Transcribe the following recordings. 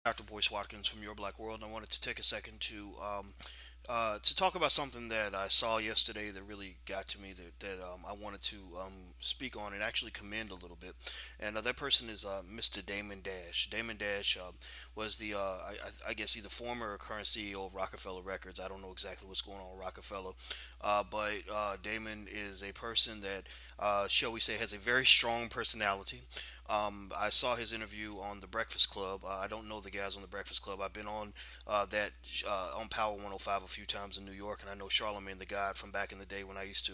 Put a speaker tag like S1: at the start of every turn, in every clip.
S1: Dr. Boyce Watkins from Your Black World, and I wanted to take a second to talk about something that I saw yesterday that really got to me that I wanted to speak on and actually commend a little bit. And that person is Mr. Damon Dash. Damon Dash was I guess, he's the former or current CEO of Rockefeller Records. I don't know exactly what's going on with Rockefeller, but Damon is a person that, shall we say, has a very strong personality. I saw his interview on The Breakfast Club. I don't know the guys on The Breakfast Club. I've been on that on Power 105 a few times in New York, and I know Charlemagne the God from back in the day when I used to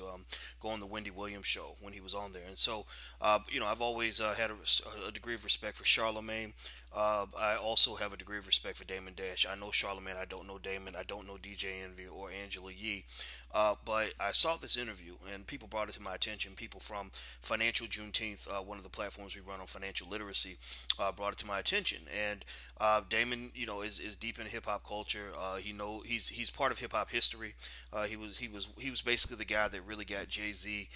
S1: go on the Wendy Williams show when he was on there. And so, I've always had a degree of respect for Charlemagne. I also have a degree of respect for Damon Dash. I know Charlemagne. I don't know Damon. I don't know DJ Envy or Angela Yee. But I saw this interview, and people brought it to my attention. People from Financial Juneteenth, one of the platforms we run on financial literacy, brought it to my attention. And Damon, is deep in hip hop culture. He's part of hip hop history. He was basically the guy that really got Jay Z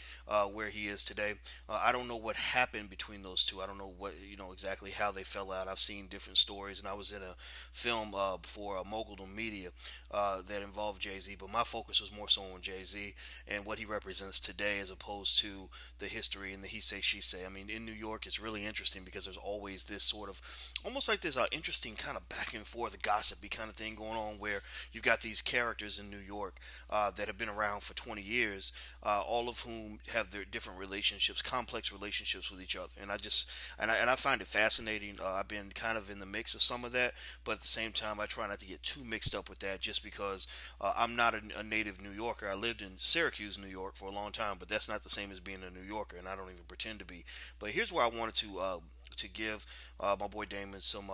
S1: where he is today. I don't know what happened between those two. I don't know exactly how they fell out. I've seen different stories, and I was in a film for Moguldom Media that involved Jay Z, but my focus was more so on Jay Z and what he represents today, as opposed to the history and the he say she say. I mean, in New York, it's really interesting because there's always this sort of almost like this interesting kind of back and forth, gossipy kind of thing going on, where you've got these characters in New York that have been around for 20 years, all of whom have their different relationships, complex relationships with each other. And I find it fascinating. I've been kind of in the mix of some of that, but at the same time, I try not to get too mixed up with that, just because I'm not a native New Yorker. I lived in Syracuse, New York for a long time, but that's not the same as being a New Yorker, and I don't even pretend to be. But here's where I wanted to give my boy Damon some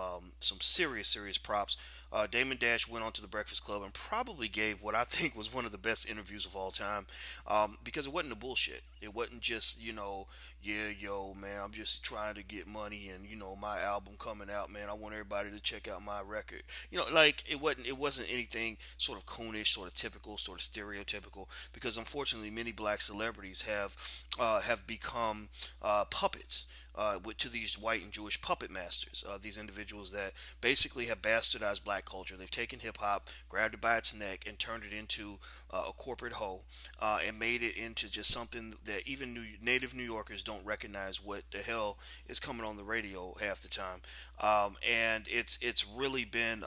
S1: serious props. Damon Dash went on to the Breakfast Club and probably gave what I think was one of the best interviews of all time, because it wasn't the bullshit. It wasn't just, yeah, yo, man, I'm just trying to get money, and my album coming out, man. I want everybody to check out my record. Like, it wasn't anything sort of coonish, sort of typical, sort of stereotypical, because unfortunately many black celebrities have become puppets. To these white and Jewish puppet masters, these individuals that basically have bastardized black culture. They've taken hip hop, grabbed it by its neck, and turned it into a corporate hoe, and made it into just something that even native New Yorkers don't recognize what the hell is coming on the radio half the time. And it's really been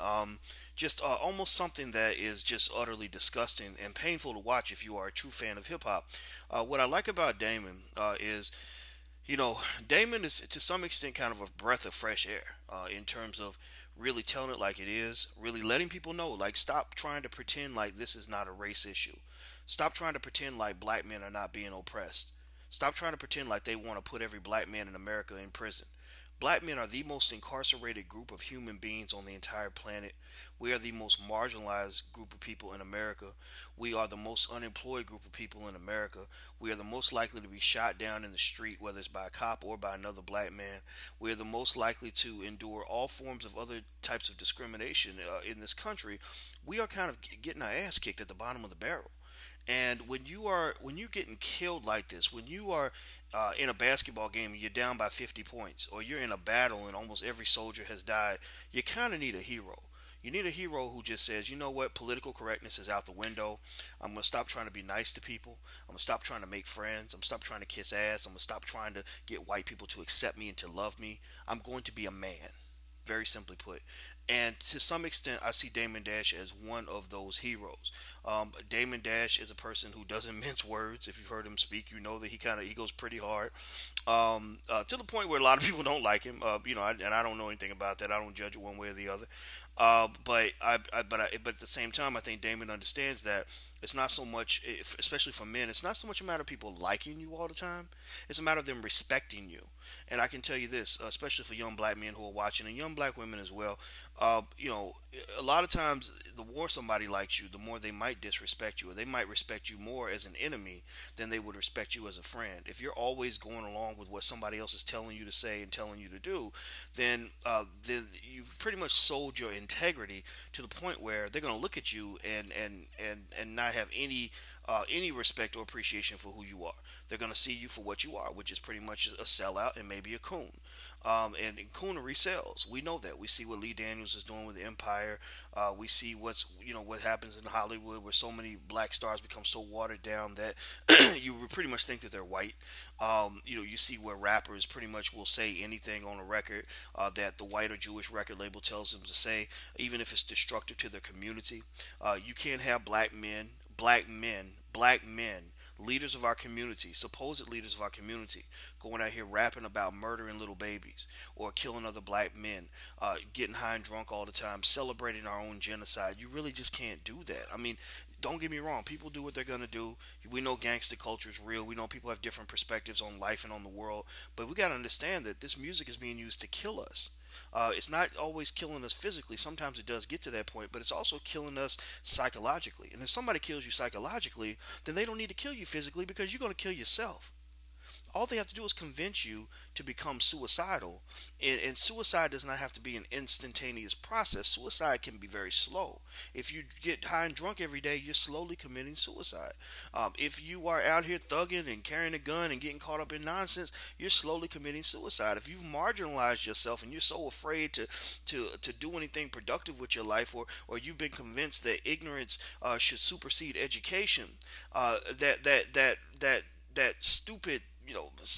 S1: just almost something that is just utterly disgusting and painful to watch if you are a true fan of hip hop. What I like about Damon is, Damon is to some extent kind of a breath of fresh air in terms of really telling it like it is, really letting people know, like, stop trying to pretend like this is not a race issue. Stop trying to pretend like black men are not being oppressed. Stop trying to pretend like they want to put every black man in America in prison. Black men are the most incarcerated group of human beings on the entire planet. We are the most marginalized group of people in America. We are the most unemployed group of people in America. We are the most likely to be shot down in the street, whether it's by a cop or by another black man. We are the most likely to endure all forms of other types of discrimination in this country. We are kind of getting our ass kicked at the bottom of the barrel. And when you're getting killed like this, when you are in a basketball game and you're down by 50 points, or you're in a battle and almost every soldier has died, you kind of need a hero. You need a hero who just says, you know what, political correctness is out the window. I'm going to stop trying to be nice to people. I'm going to stop trying to make friends. I'm going to stop trying to kiss ass. I'm going to stop trying to get white people to accept me and to love me. I'm going to be a man, very simply put. And to some extent, I see Damon Dash as one of those heroes. Damon Dash is a person who doesn't mince words. If you've heard him speak, you know that he goes pretty hard, to the point where a lot of people don't like him. And I don't know anything about that. I don't judge it one way or the other. But at the same time, I think Damon understands that it's not so much, especially for men, it's not so much a matter of people liking you all the time. It's a matter of them respecting you. And I can tell you this, especially for young black men who are watching, and young black women as well. A lot of times, the more somebody likes you, the more they might disrespect you, or they might respect you more as an enemy than they would respect you as a friend. If you're always going along with what somebody else is telling you to say and telling you to do, then you've pretty much sold your integrity to the point where they're going to look at you and not have any any respect or appreciation for who you are. They're going to see you for what you are, which is pretty much a sellout and maybe a coon. And coonery sells. We know that. We see what Lee Daniels is doing with the Empire. We see what happens in Hollywood, where so many black stars become so watered down that you would pretty much think that they're white. You see where rappers pretty much will say anything on a record that the white or Jewish record label tells them to say, even if it's destructive to their community. You can't have black men, leaders of our community, supposed leaders of our community, going out here rapping about murdering little babies or killing other black men, getting high and drunk all the time, celebrating our own genocide. You really just can't do that. I mean, don't get me wrong. People do what they're going to do. We know gangster culture is real. We know people have different perspectives on life and on the world. But we got to understand that this music is being used to kill us. It's not always killing us physically. Sometimes it does get to that point, but it's also killing us psychologically. And if somebody kills you psychologically, then they don't need to kill you physically, because you're going to kill yourself. All they have to do is convince you to become suicidal. And suicide does not have to be an instantaneous process. Suicide can be very slow. If you get high and drunk every day, you're slowly committing suicide. If you are out here thugging and carrying a gun and getting caught up in nonsense, you're slowly committing suicide. If you've marginalized yourself and you're so afraid to do anything productive with your life, or you've been convinced that ignorance should supersede education, that stupid,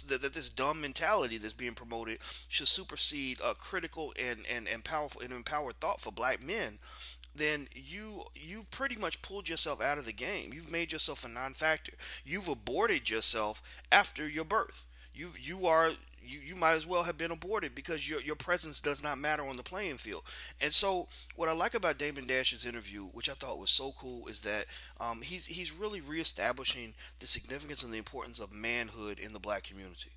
S1: that this dumb mentality that's being promoted should supersede critical and powerful and empowered thought for black men, then you pretty much pulled yourself out of the game. You've made yourself a non-factor. You've aborted yourself after your birth. You might as well have been aborted, because your presence does not matter on the playing field. And so what I like about Damon Dash's interview, which I thought was so cool, is that he's really reestablishing the significance and the importance of manhood in the black community.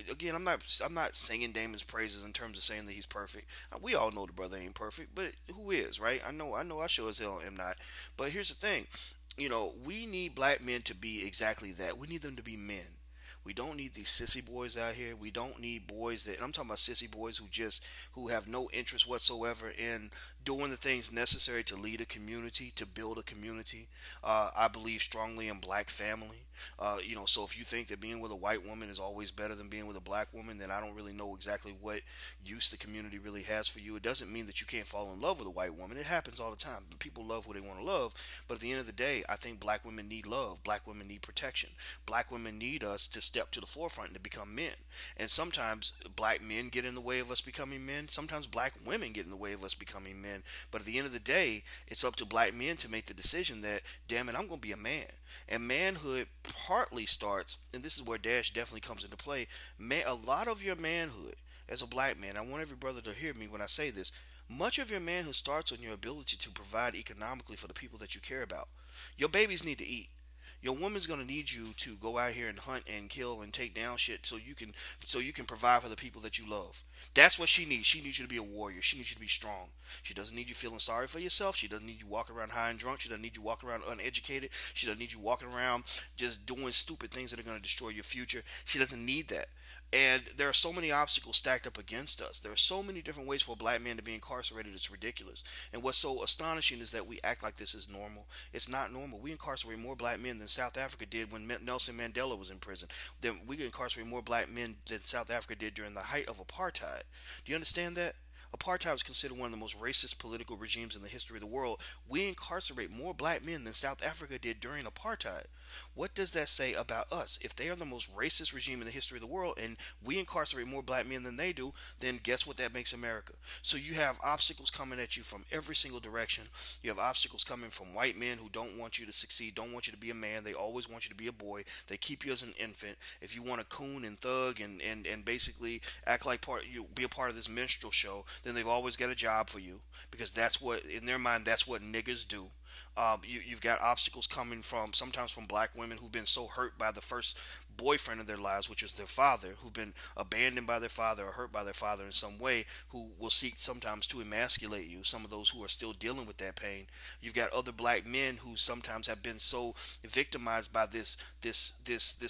S1: Again, I'm not singing Damon's praises in terms of saying that he's perfect. We all know the brother ain't perfect, but who is, right? I know I sure as hell am not. But here's the thing, we need black men to be exactly that. We need them to be men. We don't need these sissy boys out here. We don't need boys that, and I'm talking about sissy boys who have no interest whatsoever in doing the things necessary to lead a community, to build a community. I believe strongly in black family. So if you think that being with a white woman is always better than being with a black woman, then I don't really know exactly what use the community really has for you. It doesn't mean that you can't fall in love with a white woman. It happens all the time. People love who they want to love. But at the end of the day, I think black women need love. Black women need protection. Black women need us to step to the forefront and to become men. And sometimes black men get in the way of us becoming men. Sometimes black women get in the way of us becoming men. But at the end of the day, it's up to black men to make the decision that, damn it, I'm going to be a man. And manhood partly starts, and this is where Dash definitely comes into play, a lot of your manhood as a black man, I want every brother to hear me when I say this, much of your manhood starts on your ability to provide economically for the people that you care about. Your babies need to eat. Your woman's gonna need you to go out here and hunt and kill and take down shit so you can provide for the people that you love. That's what she needs. She needs you to be a warrior. She needs you to be strong. She doesn't need you feeling sorry for yourself. She doesn't need you walking around high and drunk. She doesn't need you walking around uneducated. She doesn't need you walking around just doing stupid things that are gonna destroy your future. She doesn't need that. And there are so many obstacles stacked up against us. There are so many different ways for a black man to be incarcerated. It's ridiculous. And what's so astonishing is that we act like this is normal. It's not normal. We incarcerate more black men than South Africa did when Nelson Mandela was in prison. Then we incarcerate more black men than South Africa did during the height of apartheid. Do you understand that? Apartheid was considered one of the most racist political regimes in the history of the world. We incarcerate more black men than South Africa did during apartheid. What does that say about us? If they are the most racist regime in the history of the world and we incarcerate more black men than they do, then guess what that makes America? So you have obstacles coming at you from every single direction. You have obstacles coming from white men who don't want you to succeed, don't want you to be a man. They always want you to be a boy. They keep you as an infant. If you want to coon and thug and basically act like you be a part of this minstrel show, then they've always got a job for you, because that's what, in their mind, that's what niggas do. You've got obstacles coming sometimes from black women who've been so hurt by the first boyfriend in their lives, which is their father, who've been abandoned by their father or hurt by their father in some way, who will seek sometimes to emasculate you. Some of those who are still dealing with that pain. You've got other black men who sometimes have been so victimized by this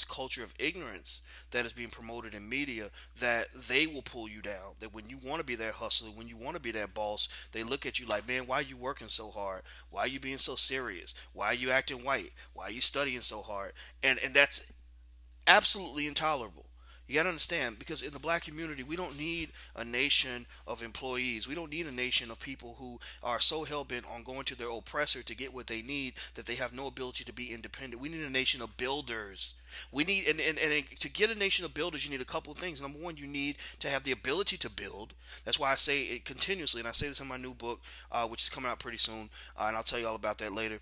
S1: culture of ignorance that is being promoted in media, that they will pull you down. That when you want to be that hustler, when you want to be that boss, they look at you like, man, why are you working so hard? Why are you being so serious? Why are you acting white? Why are you studying so hard? And that's absolutely intolerable. You got to understand, because in the black community, we don't need a nation of employees. We don't need a nation of people who are so hell-bent on going to their oppressor to get what they need that they have no ability to be independent. We need a nation of builders. We need, and to get a nation of builders, you need a couple of things. Number one, you need to have the ability to build. That's why I say it continuously, and I say this in my new book, which is coming out pretty soon, and I'll tell you all about that later.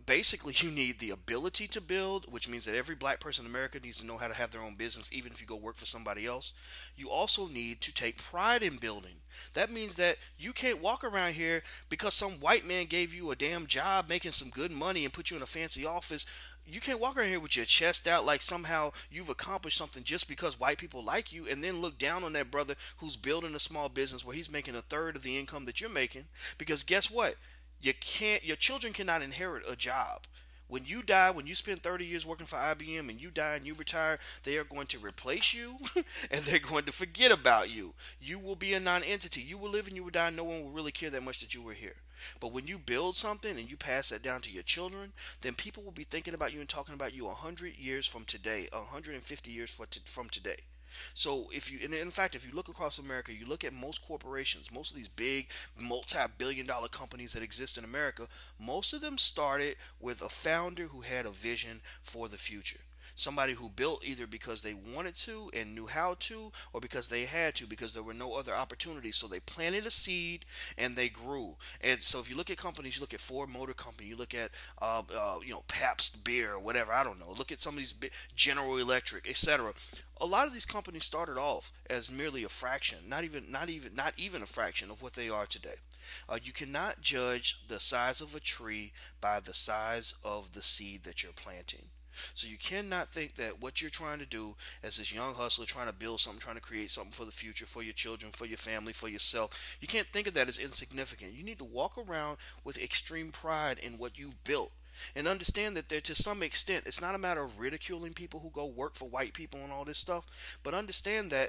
S1: Basically, you need the ability to build, which means that every black person in America needs to know how to have their own business, even if you go work for somebody else. You also need to take pride in building. That means that you can't walk around here because some white man gave you a damn job making some good money and put you in a fancy office. You can't walk around here with your chest out like somehow you've accomplished something just because white people like you, and then look down on that brother who's building a small business where he's making a third of the income that you're making. Because guess what? Your children cannot inherit a job. When you die, when you spend 30 years working for IBM and you die and you retire, they are going to replace you and they're going to forget about you. You will be a non-entity. You will live and you will die. No one will really care that much that you were here. But when you build something and you pass that down to your children, then people will be thinking about you and talking about you 100 years from today, 150 years from today. So if you, and in fact, if you look across America, you look at most corporations, most of these big multi-billion dollar companies that exist in America, most of them started with a founder who had a vision for the future. Somebody who built either because they wanted to and knew how to, or because they had to, because there were no other opportunities. So they planted a seed and they grew. And so if you look at companies, you look at Ford Motor Company, you look at Pabst Beer or whatever, I don't know. Look at some of these General Electric, etc. A lot of these companies started off as merely a fraction, not even a fraction of what they are today. You cannot judge the size of a tree by the size of the seed that you're planting. So you cannot think that what you're trying to do as this young hustler, trying to build something, trying to create something for the future, for your children, for your family, for yourself, you can't think of that as insignificant. You need to walk around with extreme pride in what you've built. And understand that there, to some extent, it's not a matter of ridiculing people who go work for white people and all this stuff, but understand that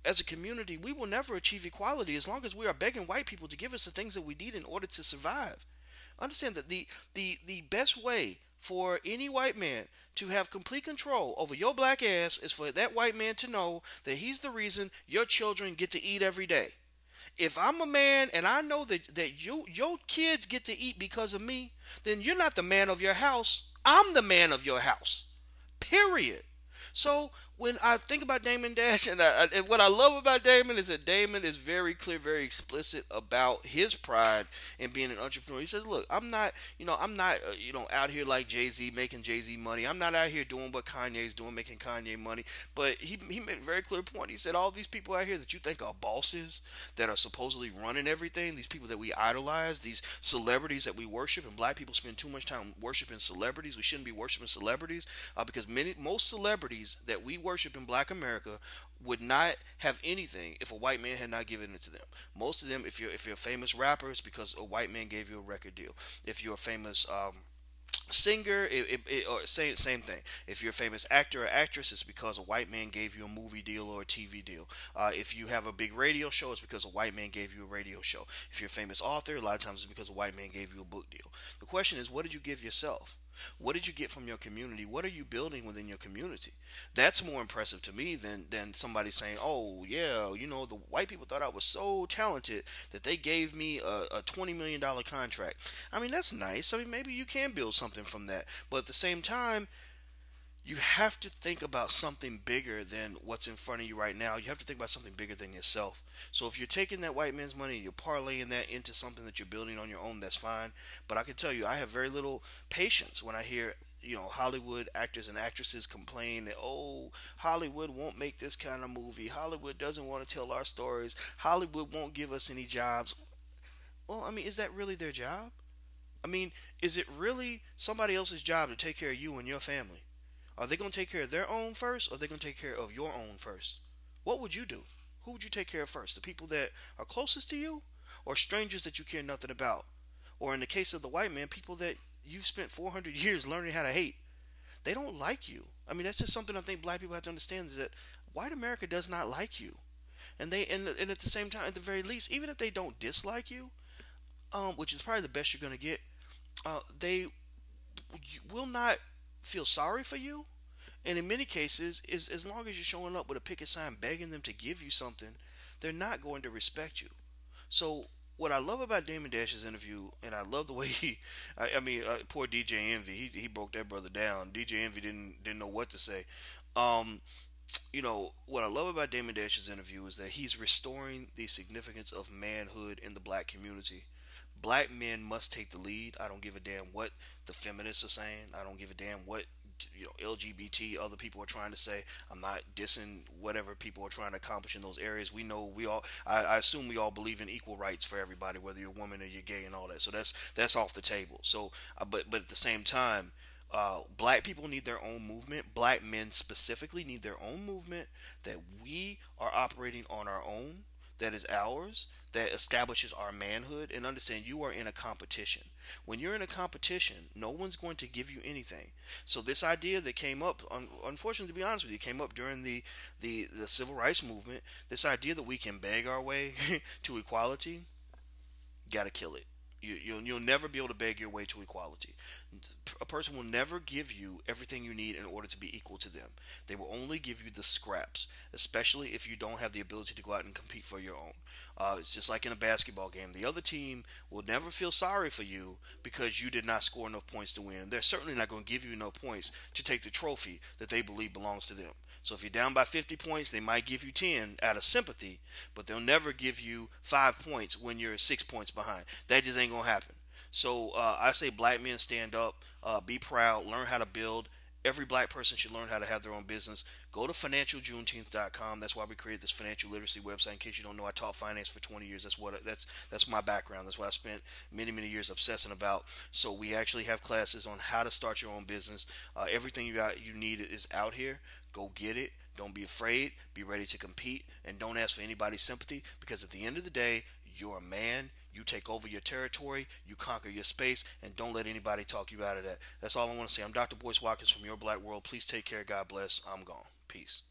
S1: as a community, we will never achieve equality as long as we are begging white people to give us the things that we need in order to survive. Understand that the best way for any white man to have complete control over your black ass is for that white man to know that he's the reason your children get to eat every day. If I'm a man and I know that your kids get to eat because of me, then you're not the man of your house. I'm the man of your house. Period. So when I think about Damon Dash, and what I love about Damon is that Damon is very clear, very explicit about his pride in being an entrepreneur. He says, "Look, I'm not out here like Jay-Z making Jay-Z money. I'm not out here doing what Kanye's doing, making Kanye money." But he made a very clear point. He said, "All these people out here that you think are bosses, that are supposedly running everything, these people that we idolize, these celebrities that we worship, and black people spend too much time worshiping celebrities. We shouldn't be worshiping celebrities because most celebrities that we worship in black America would not have anything if a white man had not given it to them. Most of them, if you're a famous rapper, it's because a white man gave you a record deal. If you're a famous singer, or same thing. If you're a famous actor or actress, it's because a white man gave you a movie deal or a TV deal. If you have a big radio show, it's because a white man gave you a radio show. If you're a famous author, a lot of times it's because a white man gave you a book deal. The question is, what did you give yourself? What did you get from your community? What are you building within your community? That's more impressive to me than somebody saying, "Oh yeah, the white people thought I was so talented that they gave me a $20 million contract." I mean, that's nice. I mean, maybe you can build something from that. But at the same time, you have to think about something bigger than what's in front of you right now. You have to think about something bigger than yourself. So if you're taking that white man's money and you're parlaying that into something that you're building on your own, that's fine. But I can tell you, I have very little patience when I hear Hollywood actors and actresses complain that, "Oh, Hollywood won't make this kind of movie. Hollywood doesn't want to tell our stories. Hollywood won't give us any jobs." Well, I mean, is that really their job? I mean, is it really somebody else's job to take care of you and your family? Are they going to take care of their own first, or are they going to take care of your own first? What would you do? Who would you take care of first? The people that are closest to you, or strangers that you care nothing about? Or in the case of the white man, people that you've spent 400 years learning how to hate. They don't like you. I mean, that's just something I think black people have to understand, is that white America does not like you. And at the same time, at the very least, even if they don't dislike you, which is probably the best you're going to get, they will not feel sorry for you. And in many cases, is as long as you're showing up with a picket sign begging them to give you something, they're not going to respect you. So what I love about Damon Dash's interview, and I love the way poor DJ Envy, he broke that brother down. DJ Envy didn't know what to say. Um, what I love about Damon Dash's interview is that he's restoring the significance of manhood in the black community. Black men must take the lead. I don't give a damn what the feminists are saying. I don't give a damn what LGBT other people are trying to say. I'm not dissing whatever people are trying to accomplish in those areas. We know we all. I assume we all believe in equal rights for everybody, whether you're a woman or you're gay and all that. So that's off the table. So, but at the same time, black people need their own movement. Black men specifically need their own movement, that we are operating on our own, that is ours, that establishes our manhood. And understand, you are in a competition. When you're in a competition, no one's going to give you anything. So this idea that came up, unfortunately, to be honest with you, came up during the civil rights movement, this idea that we can beg our way to equality, gotta kill it. You'll never be able to beg your way to equality. A person will never give you everything you need in order to be equal to them. They will only give you the scraps, especially if you don't have the ability to go out and compete for your own. It's just like in a basketball game. The other team will never feel sorry for you because you did not score enough points to win. They're certainly not going to give you enough points to take the trophy that they believe belongs to them. So if you're down by 50 points, they might give you 10 out of sympathy, but they'll never give you 5 points when you're 6 points behind. That just ain't going to happen. So I say black men, stand up, be proud, learn how to build. Every black person should learn how to have their own business. Go to financialjuneteenth.com. That's why we created this financial literacy website. In case you don't know, I taught finance for 20 years. That's my background. That's what I spent many years obsessing about. So we actually have classes on how to start your own business. Everything you need is out here. Go get it. Don't be afraid. Be ready to compete, and don't ask for anybody's sympathy, because at the end of the day, you're a man. You take over your territory, you conquer your space, and don't let anybody talk you out of that. That's all I want to say. I'm Dr. Boyce Watkins from Your Black World. Please take care. God bless. I'm gone. Peace.